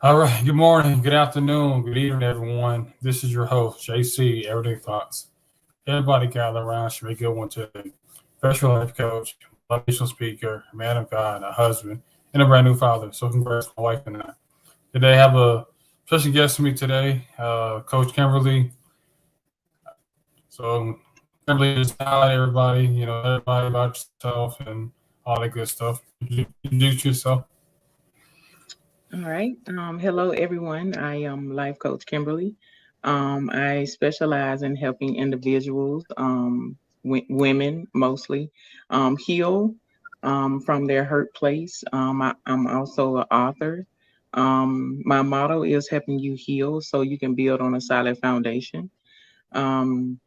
All right. Good morning, good afternoon, good evening, everyone. This is your host, JC, Everyday Thoughts. Everybody gather around. Should be a good one today. Special life coach, motivational speaker, a man of God, a husband, and a brand new father. So, congrats, my wife and I. Today, I have a special guest with me today, Coach Kimberly. So, Kimberly, just hi, everybody. Everybody about yourself and all that good stuff. Introduce yourself. All right. Hello, everyone. I am Life Coach Kimberly. I specialize in helping individuals, women mostly, heal from their hurt place. I'm also an author. My motto is helping you heal so you can build on a solid foundation. Um,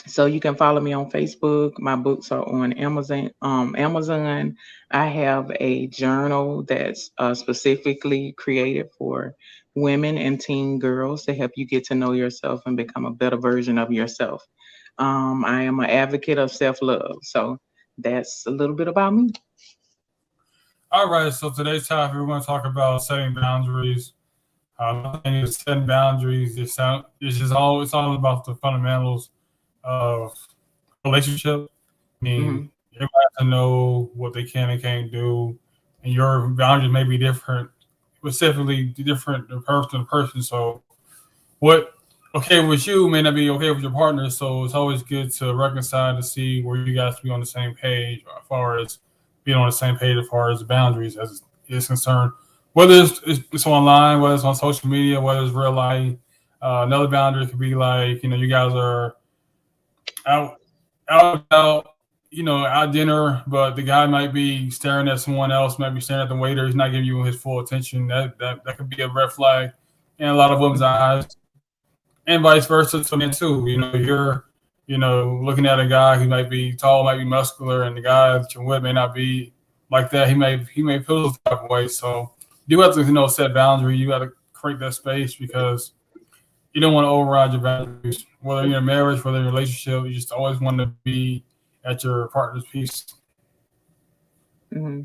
so you can follow me on Facebook. My books are on Amazon. Amazon. I have a journal that's specifically created for women and teen girls to help you get to know yourself and become a better version of yourself. I am an advocate of self love. So that's a little bit about me. All right, so today's topic we're going to talk about setting boundaries. My thing is setting boundaries. It's all about the fundamentals of a relationship. I mean, Hmm. everybody has to know what they can and can't do, and your boundaries may be different, specifically different from person to person. So, what okay with you may not be okay with your partner. So it's always good to reconcile to see where you guys be on the same page as far as being on the same page as far as boundaries as is concerned. Whether it's online, whether it's on social media, whether it's real life. Another boundary could be like you guys are out out at dinner, but the guy might be staring at someone else, might be staring at the waiter. He's not giving you his full attention. That could be a red flag in a lot of women's Hmm. eyes, and vice versa to men too. You're looking at a guy who might be tall, might be muscular, and the guy that you're with may not be like that. He may feel those type of way. So you have to set boundary. You got to create that space because you don't want to override your boundaries. Whether you're in a marriage, whether you're in a relationship, you just always want to be at your partner's peace. Hmm.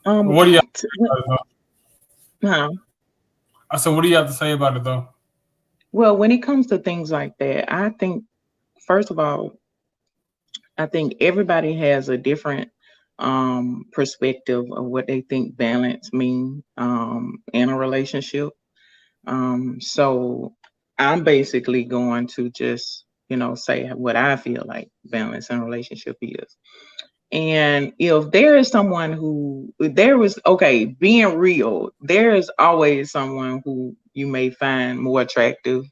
But Um, what do you have to t- say about it, though? huh. I said, what do you have to say about it though? Well, when it comes to things like that, I think first of all, I think everybody has a different perspective of what they think balance mean in a relationship. So I'm basically going to just, say what I feel like balance in a relationship is. And if there is someone who there was okay, being real, there is always someone who you may find more attractive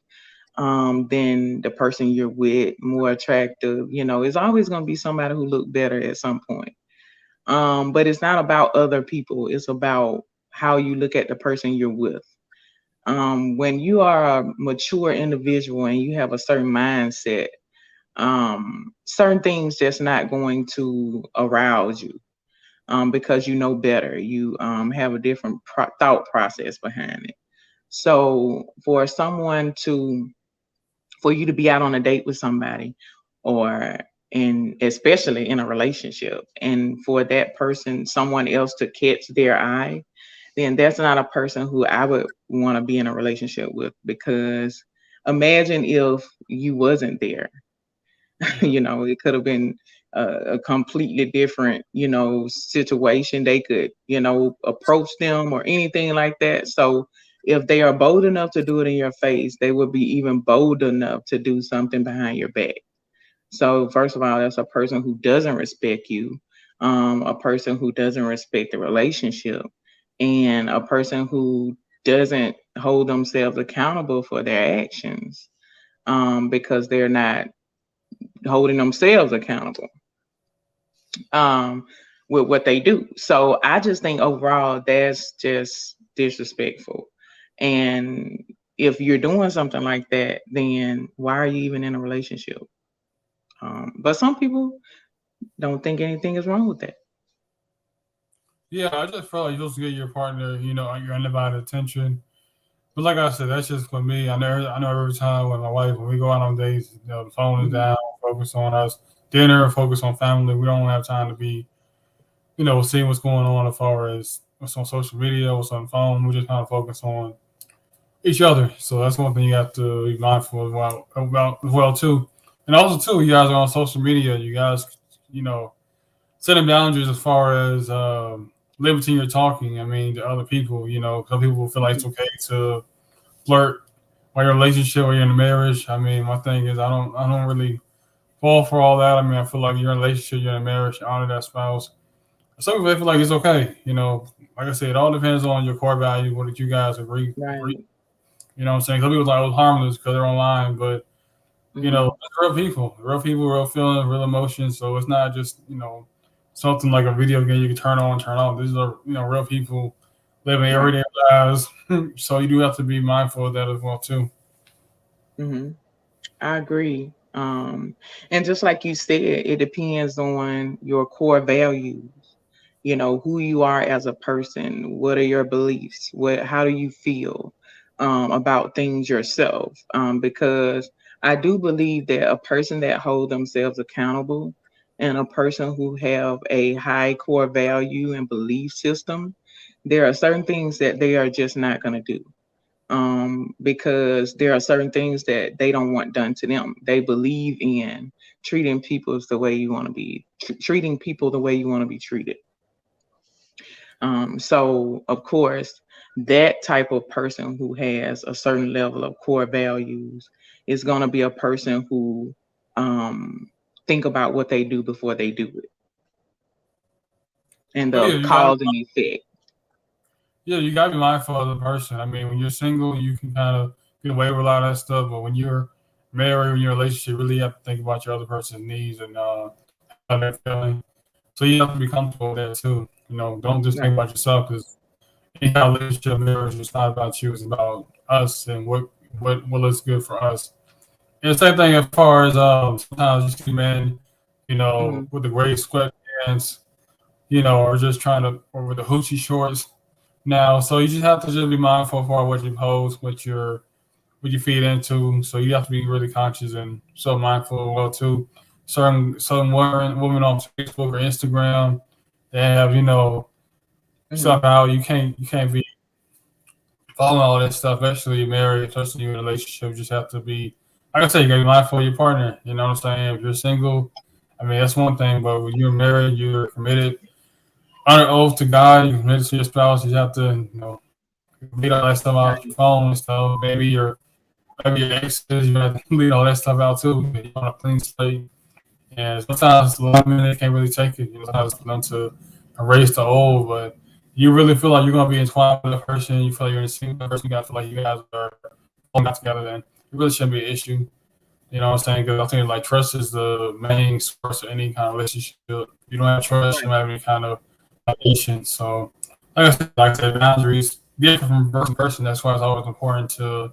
than the person you're with, more attractive. It's always going to be somebody who look better at some point. But it's not about other people. It's about how you look at the person you're with. When you are a mature individual and you have a certain mindset, certain things just not going to arouse you because you know better. You have a different thought process behind it. So for you to be out on a date with somebody or especially in a relationship and for that person someone else to catch their eye, then that's not a person who I would want to be in a relationship with, because imagine if you wasn't there. Yeah. It could have been a completely different situation. They could approach them or anything like that. So if they are bold enough to do it in your face, they would be even bold enough to do something behind your back. So first of all, that's a person who doesn't respect you, a person who doesn't respect the relationship, and a person who doesn't hold themselves accountable for their actions, because they're not holding themselves accountable um, with what they do. So I just think overall that's just disrespectful. And if you're doing something like that, then why are you even in a relationship? But some people don't think anything is wrong with that. Yeah, I just feel like you're supposed to get your partner, your undivided attention. But like I said, that's just for me. I know every time with my wife when we go out on dates, the phone is Mhm. down, focus on us, dinner, focus on family. We don't have time to be, seeing what's going on as far as what's on social media, what's on the phone. We just kind of focus on each other. So that's one thing you have to be mindful about as well too. And also too, you guys are on social media. You guys, you know, setting boundaries as far as limiting your talking. I mean, to other people. You know, some people feel like it's Mhm. okay to flirt while you're in a relationship or you're in a marriage. I mean, my thing is I don't really fall for all that. I mean, I feel like you're in a relationship, you're in a marriage, you honor that spouse. Some people feel like it's okay. You know, like I said, it all depends on your core value. What did you guys agree? Right. You know what I'm saying? Some people like, oh, it's harmless because they're online, but you know, Mhm. it's real people, real feelings, real emotions. So it's not just something like a video game you can turn on, turn off. These are real people living Right. everyday lives. So you do have to be mindful of that as well too. Mhm. I agree. And just like you said, it depends on your core values. Who you are as a person. What are your beliefs? How do you feel about things yourself? Because I do believe that a person that hold themselves accountable and a person who have a high core value and belief system, there are certain things that they are just not going to do, because there are certain things that they don't want done to them. They believe in treating people the way you want to be, treating people the way you want to be treated. So, of course, that type of person who has a certain level of core values is going to be a person who um, think about what they do before they do it, and Oh the yeah, cause and effect. you gotta be mindful of the person. I mean, when you're single, you can kind of get away with a lot of that stuff, but when you're married, when you're in a relationship, you really have to think about your other person's needs and how they're feeling. So you have to be comfortable with that too. You know, don't just think Right. about yourself because any kind of relationship marriage is not about you. It's about us and what looks good for us. And the same thing as far as sometimes you see men, Hmm. with the gray sweatpants, or just trying to or with the hoochie shorts now. So you just have to just be mindful for what you post, what you feed into. So you have to be really conscious and so mindful as well too. Certain women on Facebook or Instagram, they have Hmm. stuff out. You can't be following all that stuff, especially you're married, especially you're in a relationship. You just have to be, like I said, you gotta be mindful of your partner. You know what I'm saying? If you're single, I mean that's one thing, but when you're married, you're committed on an oath to God, you're committed to your spouse. You have to, leave all that stuff out your Right. phone and stuff. Maybe your exes, you have to leave all that stuff out too. You want a clean slate. And sometimes a lot of men they can't really take it. Sometimes it's done to erase the old, but you really feel like you're gonna be entwined with a person. You feel like you're in a single person. You gotta feel like you guys are falling out together. Then it really shouldn't be an issue. You know what I'm saying? Because I think like trust is the main source of any kind of relationship. If you don't have trust, you Right. don't have any kind of patience. So, like I said, boundaries different from person to person. That's why it's always important to,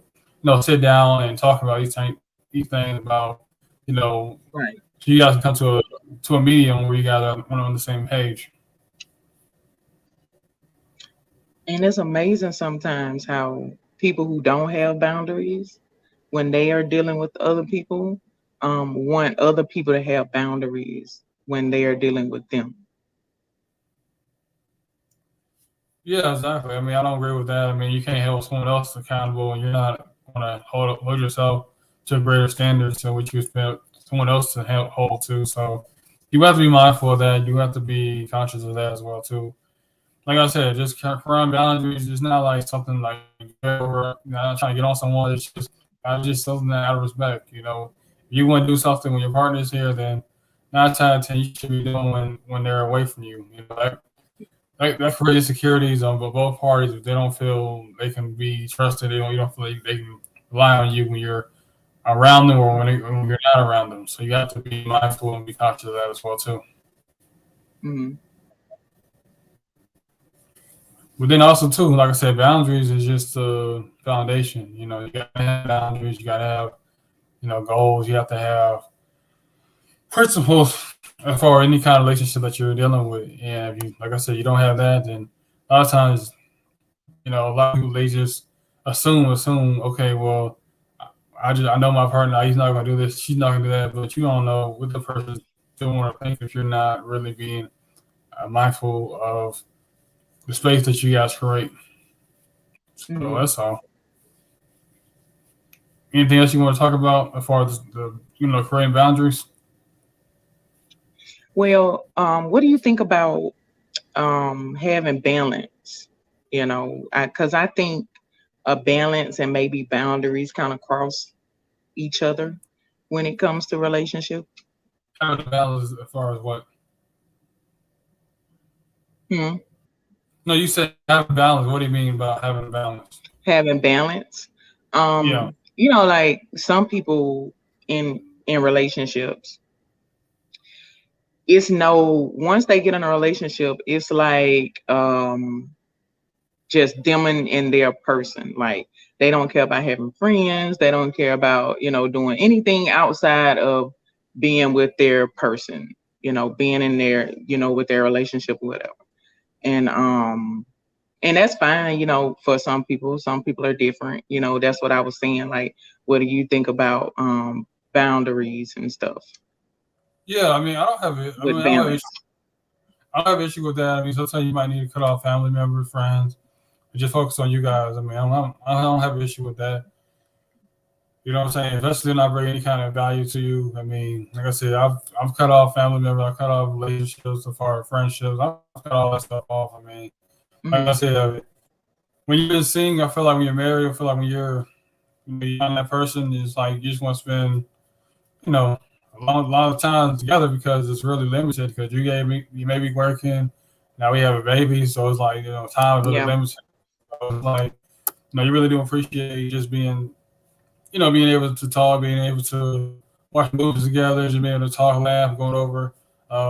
sit down and talk about these things about, you know, Right. so you guys can come to a medium where you guys are on the same page. And it's amazing sometimes how people who don't have boundaries, when they are dealing with other people, want other people to have boundaries when they are dealing with them. Yeah, exactly. I mean, I don't agree with that. I mean, you can't hold someone else accountable, and you're not going to hold yourself to greater standards to which you expect someone else to hold to. So you have to be mindful of that. You have to be conscious of that as well too. Like I said, just around boundaries. It's not like something like not trying to get on someone. It's just something that out of respect. If you want to do something when your partner's here, then 9 times out of 10 you should be doing when they're away from you. That creates insecurities on both parties if they don't feel they can be trusted. You don't feel like they can rely on you when you're around them or when you're not around them. So you have to be mindful and be conscious of that as well too. Hmm. But then also too, like I said, boundaries is just the foundation. You gotta have boundaries. You gotta have goals. You have to have principles for any kind of relationship that you're dealing with. And if you, like I said, you don't have that, then a lot of times, a lot of people they just assume. Okay, well, I know my partner. He's not gonna do this. She's not gonna do that. But you don't know what the person's doing or think if you're not really being mindful of the space that you guys create. So Mhm. that's all. Anything else you want to talk about as far as the creating boundaries? Well, what do you think about having balance? Because I think a balance and maybe boundaries kind of cross each other when it comes to relationship. Having a balance as far as what? Hmm. No, you said have a balance. What do you mean by having a balance? Having balance. Yeah. Like some people in relationships, it's no once they get in a relationship, it's like just them and their person. Like they don't care about having friends. They don't care about doing anything outside of being with their person. Being in their with their relationship or whatever. And and that's fine. For some people. Some people are different. That's what I was saying. Like, what do you think about boundaries and stuff Yeah, I mean, I don't have it. I mean, with balance? I don't have an issue with that. I mean, sometimes you might need to cut off family members, friends, and just focus on you guys. I mean, I don't have an issue with that. You know what I'm saying? Especially if they're not bringing any kind of value to you. I mean, like I said, I've cut off family members, I cut off relationships, as far as friendships. I've cut all that stuff off. I mean, like I Hmm. said, when you've been seeing, I feel like when you're married, I feel like when you're on that person, it's like you just want to spend, you know, a lot of time together because it's really limited. Because you may be working. Now we have a baby, so it's like time is really Yeah. limited. So it's like you really do appreciate just being able to talk, being able to watch movies together, just being able to talk, laugh, going over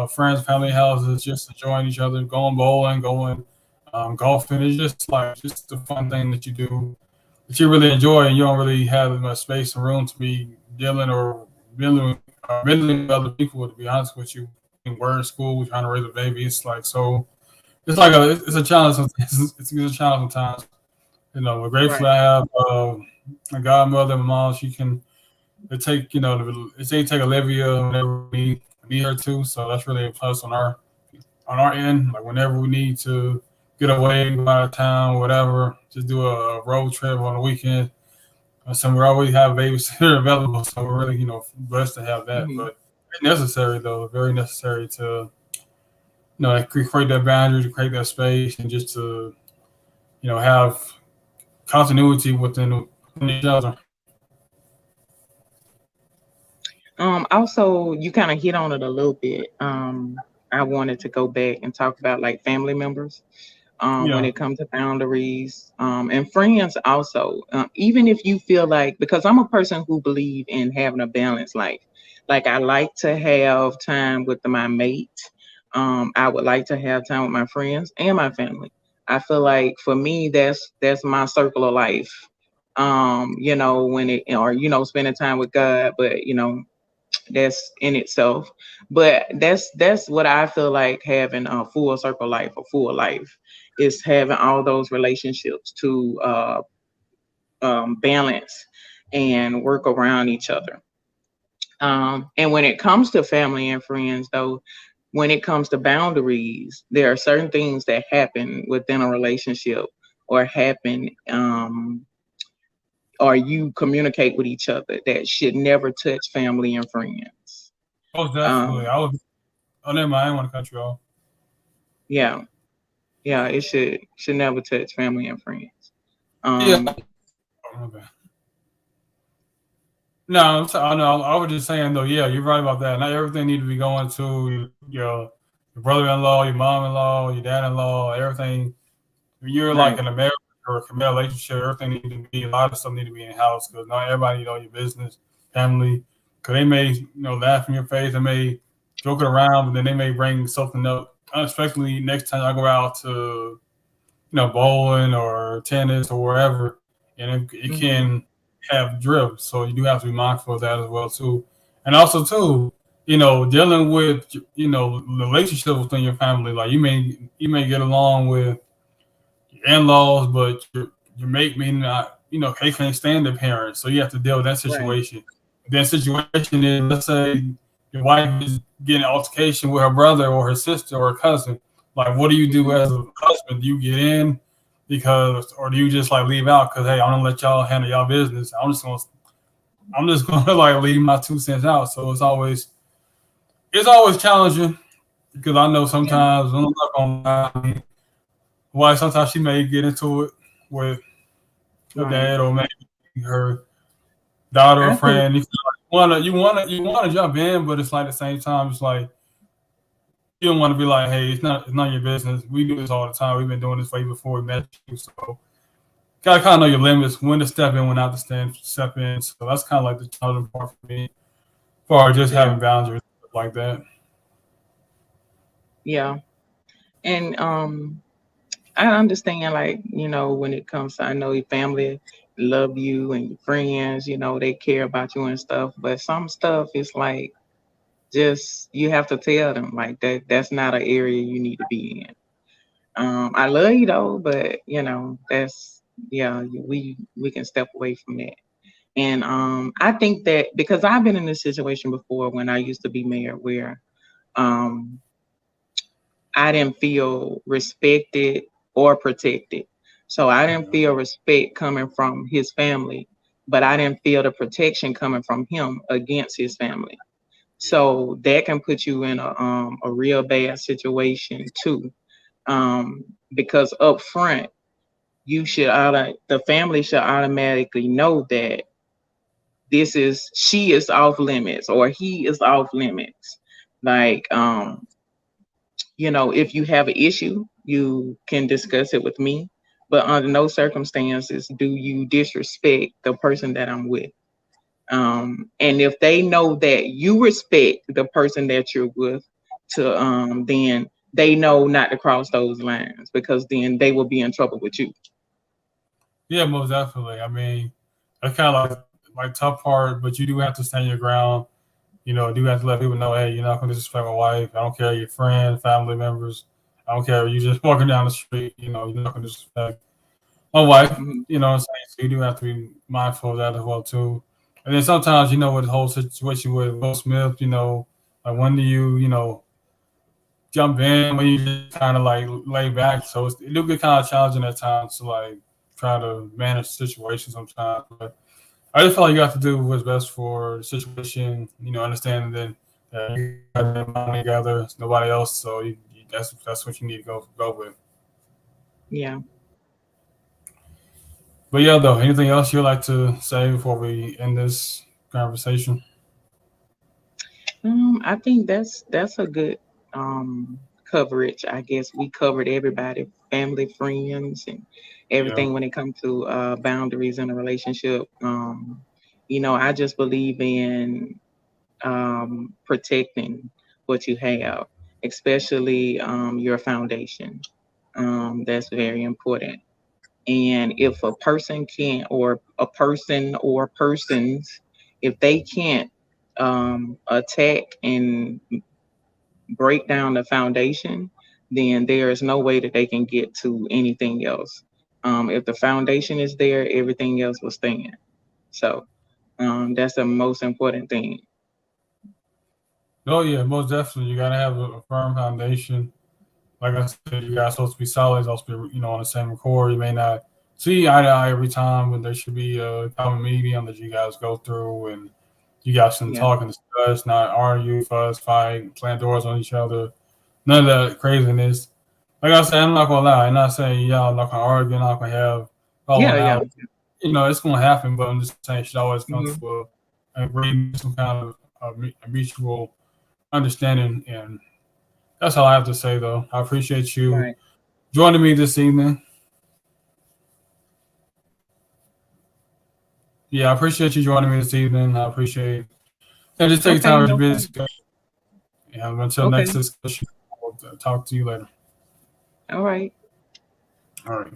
friends, family houses, just enjoying each other, going bowling, going golfing. It's just a fun thing that you do that you really enjoy, and you don't really have much space and room to be dealing or dealing with other people. To be honest with you, we're in school, we're trying to raise a baby. It's like so. It's a challenge. It's a challenge sometimes. We're grateful Right. I have a godmother, my mom. She can it take it take Olivia whenever we need her to. So that's really a plus on our end. Like whenever we need to get away, go out of town, whatever, just do a road trip on the weekend. So we always have a babysitter available. So we're really blessed to have that. Hmm. But it's necessary though, very necessary to create that boundary, to create that space, and just to have continuity within each other. Also, you kind of hit on it a little bit. I wanted to go back and talk about like family members. When Yeah. it comes to boundaries and friends also, even if you feel like, because I'm a person who believe in having a balanced life. Like I like to have time with my mate. I would like to have time with my friends and my family. I feel like for me that's my circle of life. When it, or spending time with God, but that's in itself. But that's what I feel like having a full circle life, a full life, is having all those relationships to balance and work around each other. And when it comes to family and friends, though, when it comes to boundaries, there are certain things that happen within a relationship or happen or you communicate with each other that should never touch family and friends. Oh, definitely. Um, I was. Oh, never mind. I didn't want to cut you off. yeah, yeah, it should never touch family and friends. Yeah. Um, Oh, my bad. No, I know. I was just saying though. Yeah, you're right about that. Not everything need to be going to your brother-in-law, your mom-in-law, your dad-in-law. Everything. When you're like right. in a marriage or a committed relationship, everything need to be. A lot of stuff need to be in the house because not everybody know your business, family. Because they may laugh in your face. They may joke it around, but then they may bring something up unexpectedly next time I go out to bowling or tennis or wherever, and it Hmm. can have drift. So you do have to be mindful of that as well too, and also too, dealing with relationships within your family. Like you may get along with your in-laws, but your mate may not. They can't stand their parents, so you have to deal with that Right. situation. That situation is, let's say your wife is getting an altercation with her brother or her sister or her cousin. Like, what do you do Mhm. as a husband? Do you get in because, or do you just like leave out because hey, I'm gonna let y'all handle y'all business. I'm just gonna like leave my 2 cents out. So it's always challenging because I know Yeah. sometimes I'm not gonna lie, why sometimes she may get into it with her Right. dad or maybe her daughter or I think. friend. You feel like you wanna jump in, but it's like at the same time, it's like you don't want to be like, hey, it's none of your business. We do this all the time. We've been doing this way before we met you. So gotta kind of know your limits, when to step in, when not to step in. So that's kind of like the challenging part for me, for just Yeah. having boundaries like that. Yeah. And I understand, like, when it comes to, I know your family love you and your friends, they care about you and stuff, but some stuff is like, just, you have to tell them, like, that's not an area you need to be in. I love you though, but that's, yeah, we can step away from that. And I think that because I've been in this situation before when I used to be mayor, where um I didn't feel respected or protected. So I didn't Yeah. feel respect coming from his family, but I didn't feel the protection coming from him against his family. Yeah. So that can put you in a real bad situation too. Um, because up front, the family should automatically know that she is off limits or he is off limits. Like, if you have an issue, you can discuss it with me. But under no circumstances do you disrespect the person that I'm with. And if they know that you respect the person that you're with, then they know not to cross those lines, because then they will be in trouble with you. Yeah, most definitely. I mean, that's kind of like tough part, but you do have to stand your ground. Do have to let people know, hey, you're not going to disrespect my wife. I don't care your friends, family members. I don't care. You just walking down the street. You're not going to disrespect my wife. Mhm. You know what I'm saying? So you do have to be mindful of that as well too. And then sometimes, with the whole situation with Will Smith, like when do you jump in when you just kind of like lay back. So it do get kind of challenging at times to like try to manage the situation sometimes. But I just feel like you have to do what's best for the situation. Understanding that you got that money together, it's nobody else. So that's what you need to go with. Yeah. But yeah, though, anything else you'd like to say before we end this conversation? I think that's a good coverage. I guess we covered everybody, family, friends, and Yeah. everything when it comes to boundaries in a relationship. I just believe in protecting what you have, especially your foundation. That's very important. And if a person can't, or a person or persons, if they can't attack and break down the foundation, then there is no way that they can get to anything else. If the foundation is there, everything else will stand. So that's the most important thing. Oh yeah, most definitely. You gotta have a firm foundation. Like I said, you guys supposed to be solid, supposed to be on the same accord. You may not see eye to eye every time, but there should be a common medium that you guys go through, and you guys can Yeah. talk and discuss, not argue, fuss, fight, slam doors on each other. None of that craziness. Like I said, I'm not gonna lie. I'm not saying y'all not gonna argue, not gonna have Yeah. falling Yeah. out. It's gonna happen, but I'm just saying it should always come Hmm. to a agreement, some kind of a mutual understanding, and that's all I have to say. Though I appreciate you Right. joining me this evening. Yeah, I appreciate you joining me this evening. I appreciate and just take Okay. time with No your problem. business. And until next Okay. discussion, I'll talk to you later. All right. All right.